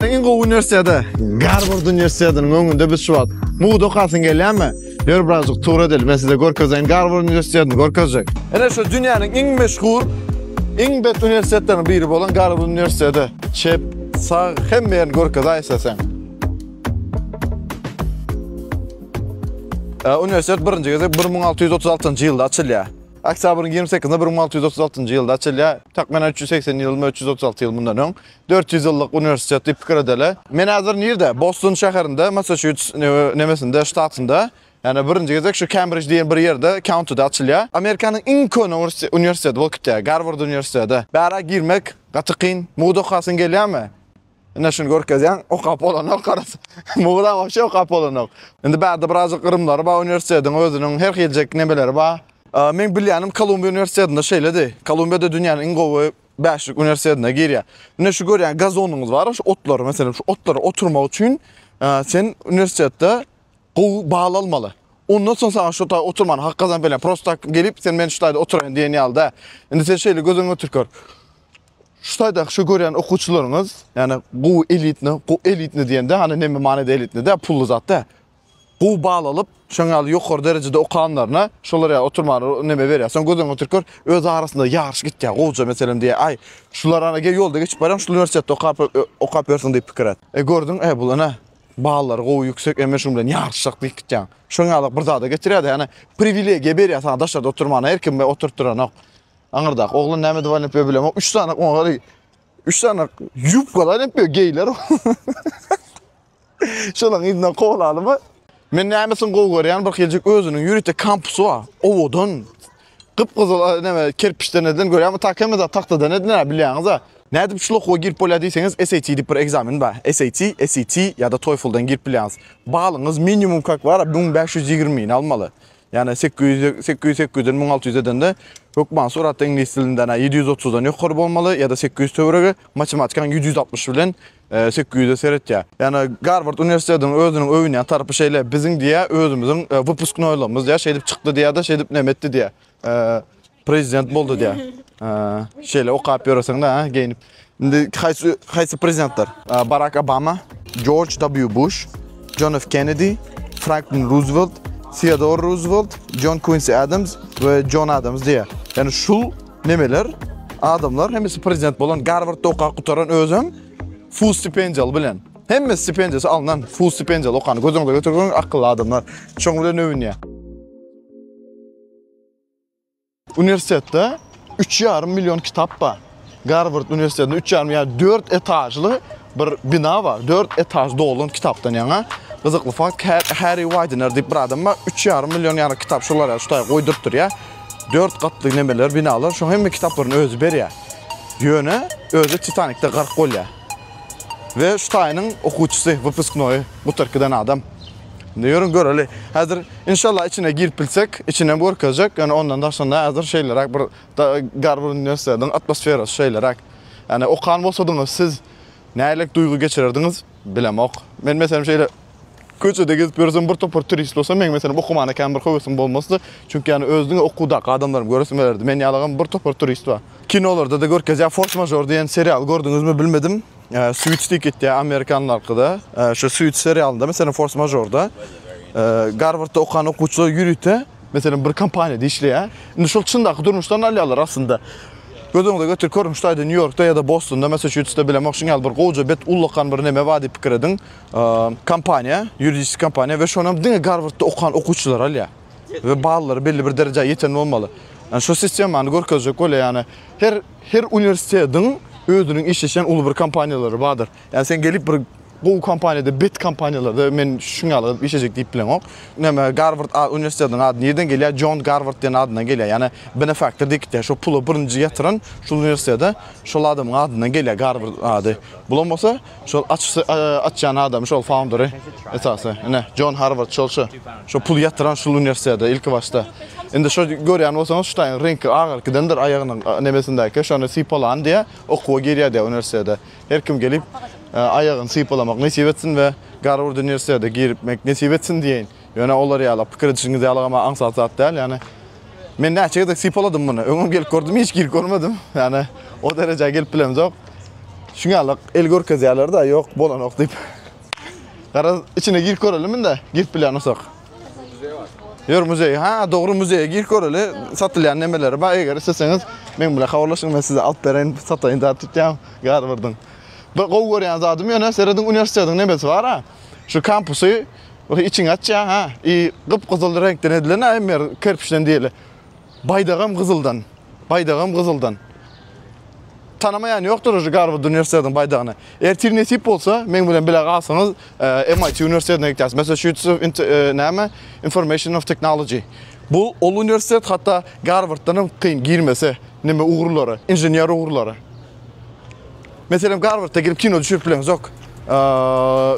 Ingo Üniversitede, Harvard Üniversitedinin önünde biz şu an. Muğda kalsın geliyor mu? Yer birazcık tuğra değil. Ben size görkezeyim. Harvard Üniversitedini görkezecek. Yani şu dünyanın en meşhur, en bet üniversitelerinin biri olan Harvard Üniversitede. Çep, sağ, hem yerini görkezey sen. Üniversitet birinci kez 1636 yılda açılıyor. Oktyabryň 28-nde 1636 yılda açılıyor. Takriben 380 yıl mı 336 yıl bundan öň 400 yıllık üniversitet diýip pikir edeli. Men hazır nerede? Boston şäherinde, Massachusetts nemesinde, ştatında. Yani birinci kez şu Cambridge diýen bir ýerde, countyda açılıyor. Amerikanyň iň köne üniversiteti bol kitä, Harvard Üniversiteti. Bära girmek gatykyn, muğda hasyn gelýärmi? Ene şunu görkezýän, okap bolanok garasy. Muğda goşy okap bolanok. Endi bäde biraz gyrymlary ba üniversitetiň özüniň her hiljek nemeleri ba. Men bilýänim Kolumbiya Üniversitetinde şeýledi. Kolumbiyada dünýäniň iň gowy 5 üniversitetine girýär. Ene şu görýän gazonuňyz bar, şu otlar, meselem şu otlara oturmak üçin sen üniversitetde gowy bağlı almaly. Ondan soň sana şu oturman hak kazan bilen prosta gelip sen men şu taýda oturaýyn diýen ýalda. Endi sen şeýle gözüňe türkür. Şu taýda şu görýän okuwçylaryňyz, ýani gowy elitni diýende, hani neme manada elitni de pullu zat da. Bu bağlı alıp, şoňaly ýokary derejede okanlaryna şolara oturmany neme berýär. Soň gözüňe türkür öz arasynda ýarş gitýär. Goýja meselem diýe, ay, şular anaga ýolda geçip barам, şu üniversitetde okap bersin diýip pikir et. Gördüň, bul ana bağlary gowy ýüksek, emme şu bilen ýarşak diýip gitýär. Şoňaly bir zada getirýär, ýani privilegiýa berýär sana daşlarda oturmany, her kim oturtduran. Aňyrda, oğlun näme diýip näpe bilem, 3 tane oňary 3 tane ýupgalar näpe geýler. Şolaň ýygyna gowlalymy? Men nämesin gowy görýän bir hiljek özüniň ýürite kampusy bar. Owodan gypgyzyl näme kerpiçlerden görýän, takemde taktadan edin bilýäňiz. Nädip şul okuwa girip bolýar diýseňiz, SAT diýip bir ekzamen bar. SAT ýa-da TOEFL'dan girip bilýäňiz. Balyňyz minimum kak bar 1520 almaly. Yani 800'den 1600'den de hökman suratda ingliz dilinden 730'dan ýokary bolmaly ya da 800 töwerege matematikan 760 bilen 800'e seretýär. Yani Harvard Üniversitetiň özüniň öwüne tarapy şeýle biziň diýä özümiziň wypuskynoýlarymyz diýä şeýdip çykdy diýä da şeýdip nemetdi diýä. Prezident boldy diýä. Şeýle okap ýöreseň da geýnip. Indi haýsy prezidentler? Barack Obama, George W. Bush, John F. Kennedy, Franklin Roosevelt, Theodore Roosevelt, John Quincy Adams ve John Adams diye. Yani şu nemeler adamlar hemisi prezident bolan Harvardda okap gutaran özüm full stipendial bilen. Hemme stipendiyası alınan full stipendial okanı gözüňde götürgen akıllı adamlar. Şoň bilen öwünýär. Üniversitede 3,5 milyon kitap bar. Harvard Üniversitesi'nde 3,5 yani 4 etajlı bir bina var. 4 etajda olan kitaptan yana. Kızıklı fakt Harry Widener diýip bir adam var. 3,5 milyon yani kitap şolara şutay goýdurpdur ya. 4 katlı nemeler binalar. Şu hemme kitapların özü berýär. Ýöne özü Titanic'te gark bolýar. Ve şutaýynyň okuwçysy, wypysknoý bu türkiden adam. Diýerim göreli. Hazır inşallah içine girip bilsek, içine görkezek. Yani ondan da sonra hazır şeyler bir Harvard Üniversitesi'nin atmosferası şeyler. Yani okan bolsadyňyz siz nälik duygu geçirirdiniz bilemok. Men mesela şeýle köçede gezip görsem bir topar turist olsa men mesela okumana kan bir höwesem bolmasdy. Çünki yani özüňe okudak adamlarym göresim berdi. Men ýalagam bir topar turist bar. Kinolarda da görkezýär Force Majeure diýen serial gördüňizmi bilmedim. Suits diýip Amerikanlar arkada. Şu Suits serialında mesela Force Majeure'da Harvardda okan okuwçylar ýürüte mesela bir kampaniýada işleýär. Indi şol çyndaky durmuşlarny alýarlar aslında. Gözüňde götür görmüşdiňde New York'ta ya da Boston'da, Massachusetts'ta bilen şoňal bir goýja bet ullakan bir neme wady pikir edin. Kampaniýa, ýuridik kampaniýa we şonam diňe Harvardda okan okuwçylar alýar. We ballary belli bir derejäge ýeten bolmaly. Yani şu sistemany görkezjek bolýar yani her üniversitetiň özünün işleşen ulu bir kampaniyaları vardır. Yani sen gelip bir bu kampanyada bet kampaniyalarda men şunu alıp işleyecek deyip bilen ok. Neme Harvard Üniversitesi'nin adı nereden geliyor? John Harvard diyen adından geliyor. Yani benefactor dikte şu pulu birinci yatıran şu üniversitede şu adamın adından geliyor Harvard adı. Bulamasa şu açan adam şu founder'ı esası. Ne John Harvard şu pulu yatıran şu üniversitede ilk başta. Indi şu görýän bolsaňyz şu taýyn renki agarkydandyr aýagynyň nemesindäki şonu sypalan diye okuwa girýär diye üniversitede. Her kim gelip ayagyny sypalamak nesip etsin we Harvard Üniversitesi'ne girmek nesip etsin diýen. Ýöne olar ýaly pikir edişiňiz ýalagama aňsat zat däl. Yani men näçe de sypaladym muny. Öňüm gelip gördüm, hiç girip görmedim. Yani o derejäge gelip bilemjok. Şungalyk el görkezýärler da ýok bolanok diýip. Gara içine gir körelim de, girip bilen osak. Yor muzey, ha doğru muzeye gir köreli, satylýan nemeleri bar, eger isteseňiz men bilen habarlaşyň, men size alyp bereň, sataýyn da tutýam, Garvard'ın. Bir gowy görýän zadym ýöne Seredin universitetiniň nemesi bar ha. Şu kampusy içiň açja ha, gypgyzyl renkden edilen emer kerpiçden diýeli. Baydagam gyzyldan. Tanamayan ýokdur şu Garvard Üniversitetiniň baydagyny. Eger tir nesip bolsa, men bilen bile galsaňyz MIT Üniversitetine gidäsiz. Massachusetts näme? Information of Technology. Bu ol üniversitet hatta Garvard'dan kyn girmese, neme uğurlary, inženýer uğurlary. Meselem Garvard'a girip kino düşürüp bilen zok.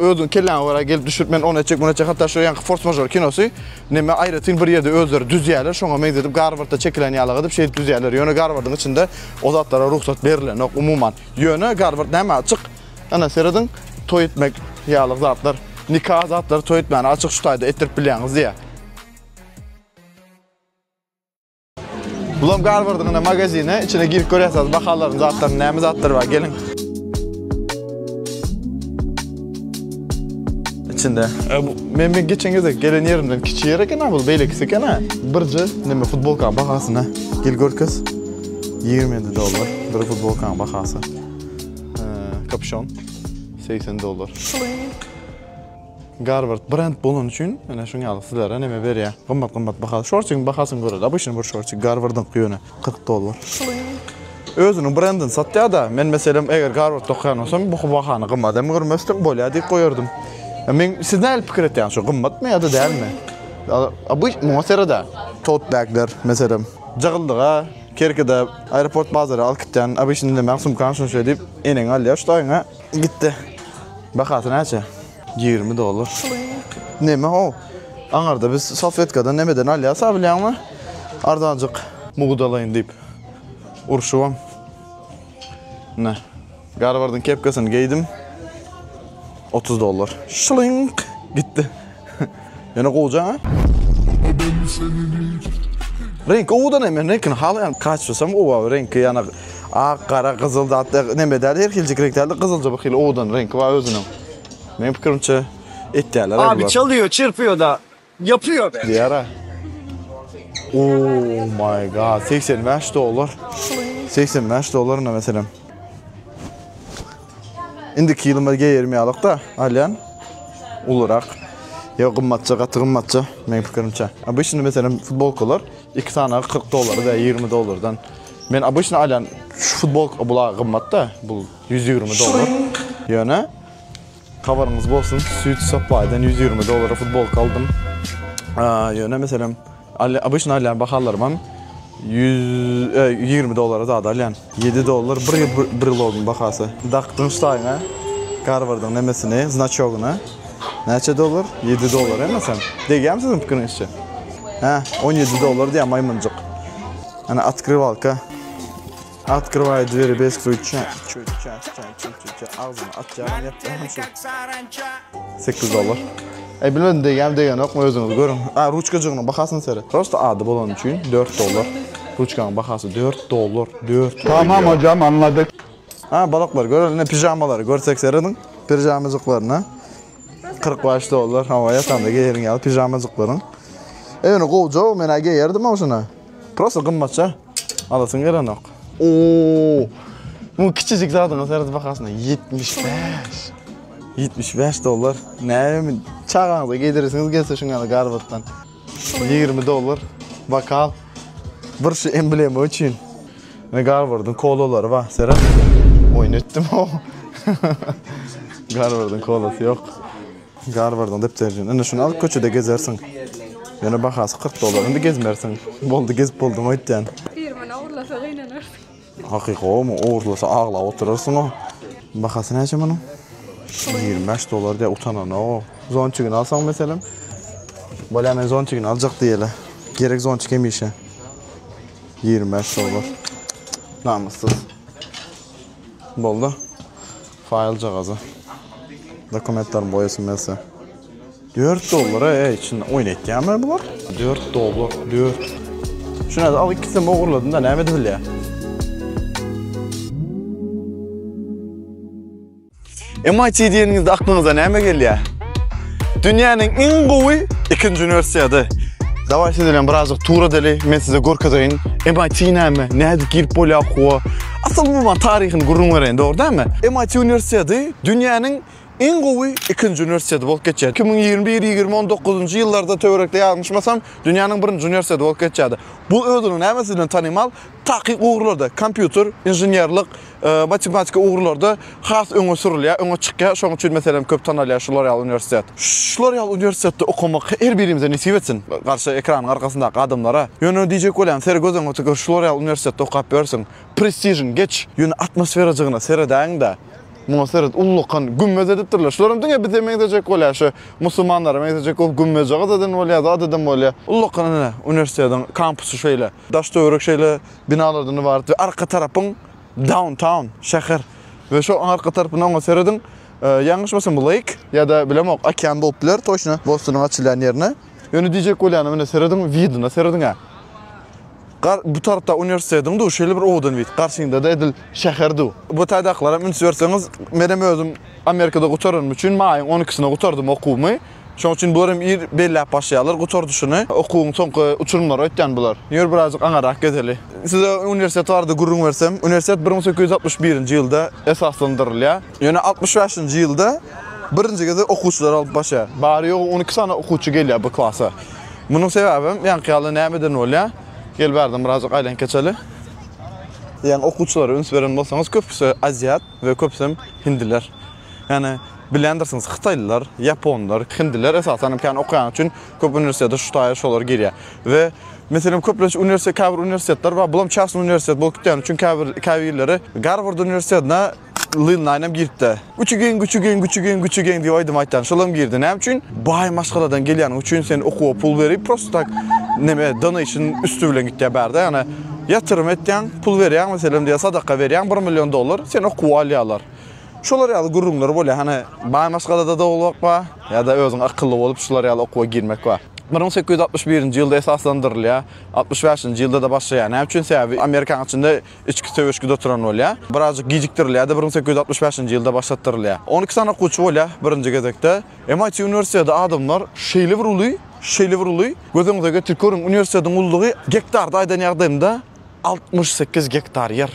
Özün kellen wara gelip düşürmen onu çek hatta şu ýanky force majeure kinosu neme aýratyn bir ýerde özleri düzýärler, şoňa men dedim Garvard'da çekilen ýalygy edip şey düzýärler. Ýöne Garvard'ın içinde o zatlara ruhsat berilen umuman. Ýöne Garvard näme açyk? Ana Seredin toy etmek ýalyk zatlar, nikah zatlary toy etmäni açyk şutaýda etdirip bilýäňiz diýe. Bulam Garvard'ın magazine içine girip görýärsiz, bahalaryn zatlary näme zatlary bar, gelin. İçinde. Men geçen geze gelen yerimden kiçi yer eken bu beylekisi eken ha. Birji neme futbolka bahasyna gel görkes $20 bir futbolka bahasy. Kapşon $80. Garvard brand bolan üçin ana şunu alyp sizlere neme berýär. Gymmat bahasy. Şorçyň bahasyny göreli. Bu bir şorçy Garvard'ın ýöne $40. Özünün brandini satýar da men meselem eger Garvard'da okuyan olsam bu bahany gymmat hem görmezdim bolýar diýip goýardym. Men siz näme pikir etýäňiz? Şu gymmatmy ýa-da dälmi? Bu muhaserada tote bagler meselem jagyldyga kerkede aeroport bazary alyp gitden, abyşinde maksum kanşyn şöyle diýip eneň alýar şoýňa gitdi. Bahasy näçe? $20. Neme o? Aňarda biz salfetkadan nemeden alýasa bilýärmi? Ardanjyk mugdalaýyn diýip urşuwam. Ne? Garvard'ın kepkasını giydim. $30. Şlink gitti. Yana koca ha? Renk oğudan hemen renkin halayan kaçırsam o renk yana qara qızıl da neme derdi her hilcik renklerde qızılca bakıyla oğudan renk var özünün. Benim fikrimce etdiler. Abi çalıyor, çırpıyor da yapıyor be. Diyar ha. Oh my god, $85. $85 ne mesela. İndiki yılıma geyirmeye alık da alyan olarak ya gımmatça, katı gımmatça men fikrimçe. Abişini mesela futbolkalar 2 tane $40 da $20'dan. Men abişini alyan şu futbol bula gımmat da bu $120. Yani kavarınız bolsun Süt Supply'dan $120 futbol aldım. Yani mesela abişini alyan bakarlarım $20 da alyan. $7 bir yıl bakası. Daktın ustayına Garvard'ın nemesini, znaçoguna. Neçe dolar? $7 emesem. Degem sizin fikrinizce? Ha, $17 diye maymuncuk. Hani открывалка. Открывает двери без ключа. Ağzını açacağım yaptım. $8. Bilmedim degen yok mu özünüz görün. Ruçkacığına bakasın seri. Prosta adı bolan üçün $4. Ruçkanın bakası $4. Tamam hocam anladık. Ha balıklar görün, pijamaları görsek seridin. Pijamacıklarına $40 havaya tam da geyerin geldi pijamacıkların. Evini kovca mena geyerdim ama şuna. Prosta gımmatça alasın gelen yok. Ooo. Bu küçücük zadın serid bakasına $75. Ne mi? Çağınıza giydirirsiniz gelse şuna Garvard'dan. $20. Bakal. Bir şey emblemi için. Garvard'ın kolaları var. Serhat. Oynettim o. Garvard'ın kolası yok. Garvard'ın deptercin. Ana şunu alıp köçede gezersin. Yani bakası $40. Indi gezmersin. Boldu gezip boldum oytyan. Firmana uğurlasa gıynanır. Hakiki o mu? Uğurlasa ağla oturursun o. Bakası nece bunun? $25 diye utanan o. Zonçugunu alsan mesela. Böyle hemen zonçugunu alacak diyelim. Gerek zonçuk emişe. $25. Namussuz. Boldu. File cağazı. Dokumentlerin boyasın mesela. $4 içinde oynayacağım mı bunlar? $4. Şuna da al ikisini uğurladın da ne edebil ya? MIT diýeningizde aklınıza näme gelýär? Dünýäniň en gowy ikinji üniversiteti. Davay sizden birazcık tura deli, men size görkezeyim. MIT näme? Näde girip bolýar gowy? Asıl bu tarihini gurrun veren, doğru değil mi? MIT Üniversitesi dünyanın en gowy ikinji üniversiteti bolup geçýär. 2021-2019 ýyllarda töwerekde ýazmışmasam, dünyanın birinji üniversiteti bolup geçýärdi. Bu özünün nämesi bilen tanymal? Takyk ugrlarda, kompýuter, inženýerlik, matematika ugrlarda has öňe sürülýär, öňe çykýar. Şoň üçin meselem köp tanalýar L'Oreal Üniversitet. L'Oreal Üniversitetde okumak her birimize nisip etsin. Garşy ekranyň arkasyndaky adamlara. Ýöne diýjek bolan, ser gözüň ötüge L'Oreal Üniversitetde okap bersin. Prestijin geç, ýöne atmosferajygyna seredaň da. Muhaserat ulluqan gümmez edipdirler. Şolaryň diňe bize meňdejek bolýar şu musulmanlara meňdejek ol gümmeze gazadan bolýar, adadan bolýar. Ulluqan näme? Üniversitetiň kampusy şeýle, daş töwerek şeýle binalardan bar we arka tarapyň downtown şäher. We şu arka tarapyna oňa serediň ýangyşmasam bu lake ýa-da bilemok okean bolup biler toşna Boston'un açylan ýerine. Ýöne diýjek bolýan mene serediň widina serediň. Bu tarafta üniversiteden de şöyle bir oğudun bit. Karşında da edil şehirdi. Bu taydaklara münsiz verseniz, benim özüm Amerika'da gutarım üçün mayın 12'sine gutardım okumu. Şoň üçin bularym belli başlaýarlar, gutardy şunu. Okuwyň soňky uçurumlar ötýän bular. Ýör birazjyk aňarak gedeli. Size üniversitet bardy gurrun versem, üniversitet 1861-nji ýylda esaslandyrylýar. Ýöne 65-nji ýylda birinji gede okuwçylar alyp başlaýar. Bary ýok 12 sana okuwçy gelýär bu klasa. Munyň sebäbi ýankyly nämeden bolýar? Gel berdim birazcık aylan keçeli. Yani okuwçylara üns beren bolsaňyz köpüsi Aziat we köpüsi Hindiler. Yani bilendirsiniz Xitaylılar, Japonlar, Hindiler esasen imkan okuyan üçün köp üniversitede şu taýy şolar girýär. We meselem köpleş üniversitet üniversitetler var. Bulam çasny üniversitet bolup gitýän üçün käbirleri Harvard üniversitetine Lilnaynam girdi. Güçügen diýip aýdym aýtdan. Şolam girdi. Näme üçin? Baý maşgaladan gelýän üçin sen okuwa pul berip prosto tak neme donation üstü bilen gitdi berdi. Yani yatırım etýän, pul berýän, meselem diýe sadaka berýän $1 milyon sen okuwa alýarlar. Şolar ýaly gurrunlar bolýar. Hani baý maşgalada da bolmak ba, ýa-da özüň akylly bolup şolar ýaly okuwa girmek ba. 1861-nji ýylda esaslandyrylýar, 65-nji ýylda da başlaýar. Näme üçin sebäbi Amerikan içinde içki töweşki oturan bolýar. Birazjyk gijikdirilýär, 1865-nji ýylda başlatdyrylýar. 12 sana okuwçy bolýar birinji gezekde. MIT Üniversitetinde adamlar şeýle bir uly, gözüňize getirip görüň, üniversitetiň ullugy hektarda aýdan ýagdaýymda 68 hektar ýer.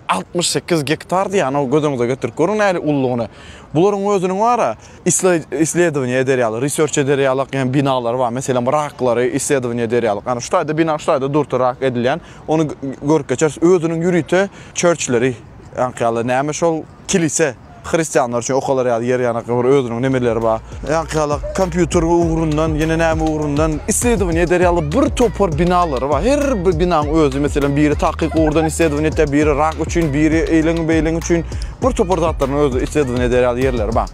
68 hektar diýen o gözüňize getirip görüň näle ullugyny. Bularyň özüniň wara isledowniýa ederýarlar, research ederýarlar, ýani binalar bar. Meselem raklary isledowniýa ederýarlar. Ana şu taýda bina, şu taýda durturak edilýän, onu görüp geçer. Özüniň ýürüýte churchleri, ýani näme şol kilise Hristiyanlar üçün okalar ýaly yer ýanaklar özüniň nemeleri bar. Ýani kompýuter ugrundan, ýene näme ugrundan isledowniýa ederýarlar bir topar binalar bar. Her bir binaň özü meselem biri takyk ugrundan isledowniýa etýär, biri rak üçin, biri eýleň beýleň üçin bir topar zatlaryň özü isledowniýa ederýarlar ýerler bar.